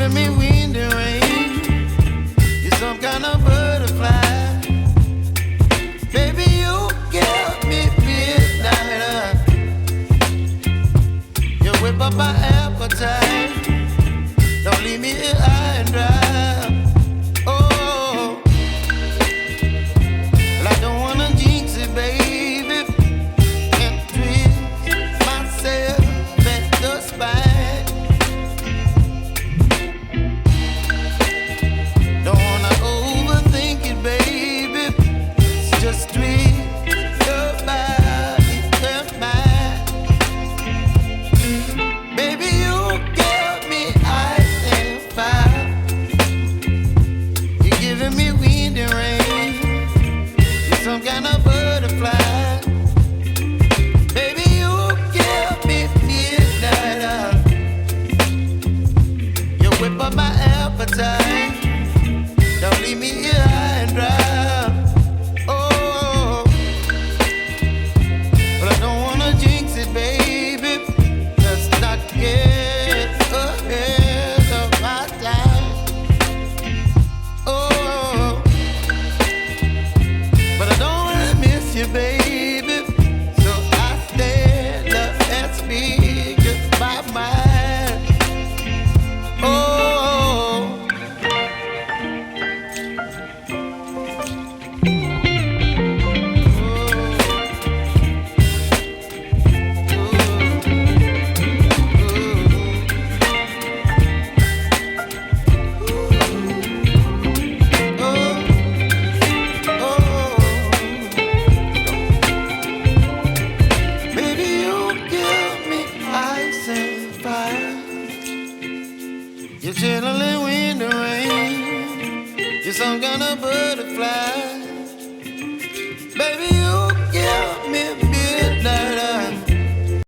giving me wind and rain. You're some kind of butterfly. Baby, you give me midnight. You whip up my appetite. Don't leave me here high and dry. Oh, well, I don't wanna jinx it, baby, and twist myself at the spine. Don't wanna overthink it, baby. It's just twist your body and mine. Baby, you give me ice and fire. You're giving me wind and rain. You're some kind of butterfly. Baby, you give me midnight. You whip up my appetite. Don't leave me here high and dry. Oh, but I don't wanna jinx it, baby. Let's not get ahead of my time. Oh, but I don't wanna miss you, baby. So I stand up and speak just my mind. Oh. Baby, you give me ice and fire. You're chilling in wind and rain. You're some kind of butterfly.